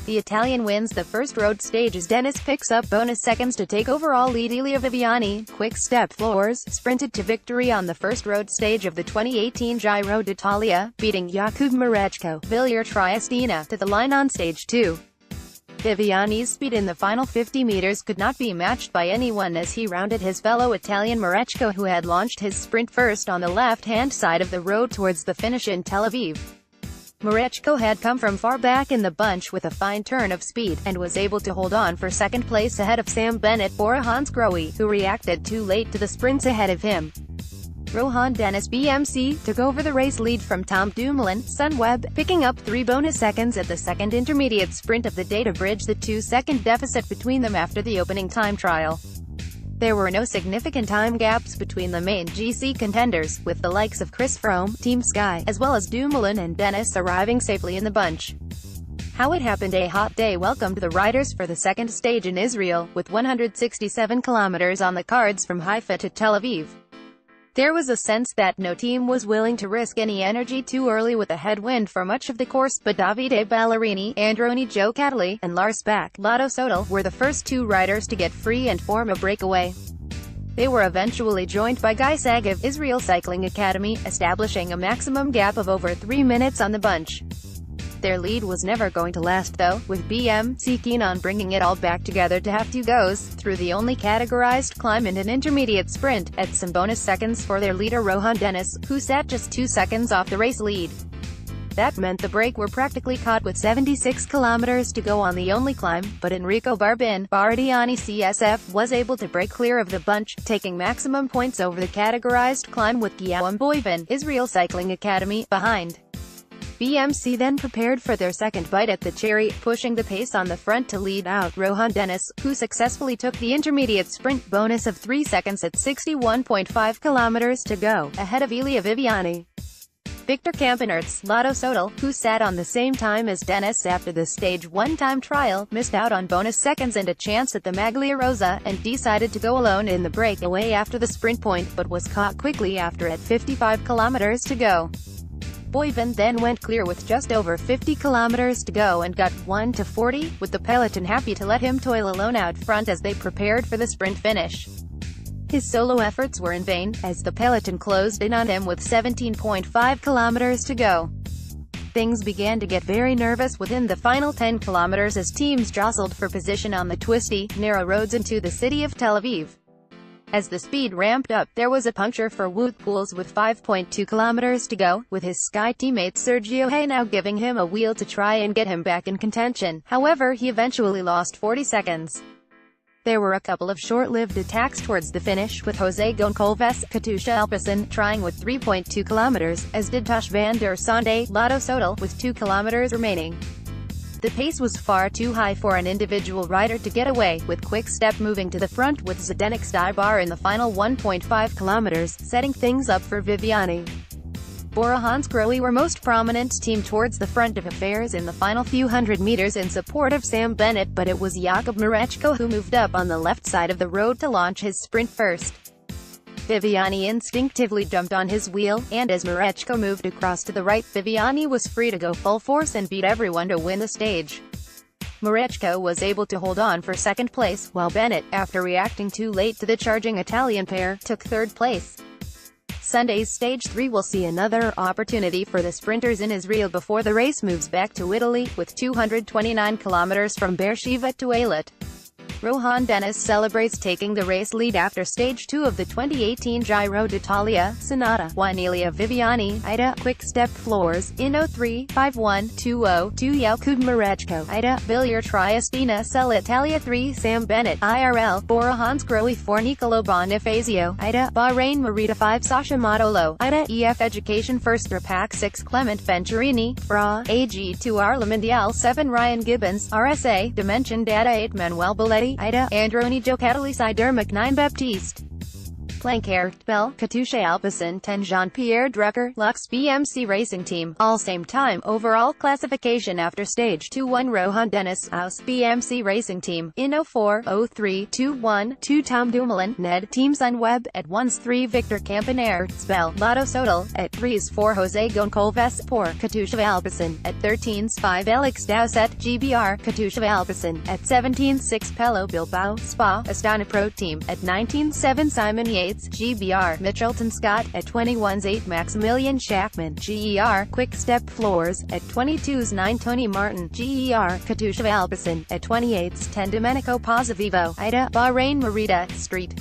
The Italian wins the first road stage as Dennis picks up bonus seconds to take overall lead. Elia Viviani, Quick Step Floors, sprinted to victory on the first road stage of the 2018 Giro d'Italia, beating Jakub Mareczko, Wilier Triestina, to the line on stage 2. Viviani's speed in the final 50 meters could not be matched by anyone as he rounded his fellow Italian Mareczko, who had launched his sprint first on the left-hand side of the road towards the finish in Tel Aviv. Mareczko had come from far back in the bunch with a fine turn of speed, and was able to hold on for second place ahead of Sam Bennett. Rohan Dennis, who reacted too late to the sprints ahead of him. Rohan Dennis BMC took over the race lead from Tom Dumoulin, Sunweb, picking up 3 bonus seconds at the second intermediate sprint of the day to bridge the 2-second deficit between them after the opening time trial. There were no significant time gaps between the main GC contenders, with the likes of Chris Froome, Team Sky, as well as Dumoulin and Dennis arriving safely in the bunch. How it happened. A hot day welcomed the riders for the second stage in Israel, with 167 kilometers on the cards from Haifa to Tel Aviv. There was a sense that no team was willing to risk any energy too early with a headwind for much of the course, but Davide Ballerini, Androni Giocattoli, and Lars Bak Lotto Soudal were the first 2 riders to get free and form a breakaway. They were eventually joined by Guy Sag of Israel Cycling Academy, establishing a maximum gap of over 3 minutes on the bunch. Their lead was never going to last though, with BMC keen on bringing it all back together to have 2 goes through the only categorized climb and an intermediate sprint, at some bonus seconds for their leader Rohan Dennis, who sat just 2 seconds off the race lead. That meant the break were practically caught with 76 kilometers to go on the only climb, but Enrico Bardiani CSF was able to break clear of the bunch, taking maximum points over the categorized climb with Guillaume Boivin, Israel Cycling Academy, behind. BMC then prepared for their second bite at the cherry, pushing the pace on the front to lead out Rohan Dennis, who successfully took the intermediate sprint bonus of 3 seconds at 61.5 kilometers to go, ahead of Elia Viviani. Victor Campenert's Lotto Soudal, who sat on the same time as Dennis after the stage 1 time trial, missed out on bonus seconds and a chance at the Maglia Rosa, and decided to go alone in the breakaway after the sprint point, but was caught quickly after at 55 kilometers to go. Boivin then went clear with just over 50 kilometers to go and got 1 to 40, with the peloton happy to let him toil alone out front as they prepared for the sprint finish. His solo efforts were in vain, as the peloton closed in on him with 17.5 kilometers to go. Things began to get very nervous within the final 10 kilometers as teams jostled for position on the twisty, narrow roads into the city of Tel Aviv. As the speed ramped up, there was a puncture for Wout Poels with 5.2 kilometers to go, with his Sky teammate Sergio Henao giving him a wheel to try and get him back in contention. However, he eventually lost 40 seconds. There were a couple of short-lived attacks towards the finish, with Jose Goncalves, Katusha Alpecin, trying with 3.2 kilometers, as did Tosh van der Sande, Lotto Soudal, with 2 kilometers remaining. The pace was far too high for an individual rider to get away, with Quick Step moving to the front with Zdenek Stybar in the final 1.5 kilometers, setting things up for Viviani. Rohan Dennis were most prominent team towards the front of affairs in the final few hundred meters in support of Sam Bennett, but it was Jakub Mareczko who moved up on the left side of the road to launch his sprint first. Viviani instinctively jumped on his wheel, and as Mareczko moved across to the right, Viviani was free to go full force and beat everyone to win the stage. Mareczko was able to hold on for second place, while Bennett, after reacting too late to the charging Italian pair, took third place. Sunday's Stage 3 will see another opportunity for the sprinters in Israel before the race moves back to Italy, with 229 kilometers from Beersheva to Eilat. Rohan Dennis celebrates taking the race lead after Stage 2 of the 2018 Giro d'Italia, Sonata, Elia Viviani, Ida, Quick Step Floors, in 03-51-202 Jakub Mareczko, Ida, Wilier Triestina Cell Italia 3 Sam Bennett, IRL, Rohan Dennis 4 Nicolo Bonifacio, Ida, Bahrain Merida 5 Sasha Modolo, Ida, EF Education First Repack 6 Clement Venturini, FRA, AG2 Arla Mondial 7 Ryan Gibbons, RSA, Dimension Data 8 Manuel Belletti, Ida, Androni Giocattoli Dermac 9 Baptiste. Blancair, Bell, Katusha Alpecin 10 Jean-Pierre Drucker, Lux BMC Racing Team, all same time, overall classification after stage 2-1 Rohan Dennis, Aus BMC Racing Team, in 04, 03, 2-1, 2 Tom Dumoulin, Ned, Team Sunweb, at 1's 3 Victor Campaner, Spell, Lotto Sodal, at 3's 4 Jose Goncalves, Por, Katusha Alpecin, at 13's 5 Alex Dowsett, GBR, Katusha Alpecin, at 17's 6 Pello Bilbao, Spa, Astana Pro Team, at 19's 7 Simon Yates, GBR, Mitchelton Scott, at 21's 8 Maximilian Schachmann, GER, Quick Step Floors, at 22's 9 Tony Martin, GER, Katusha Alpecin, at 28's 10 Domenico Pozzovivo, Ida, Bahrain Merida, Street.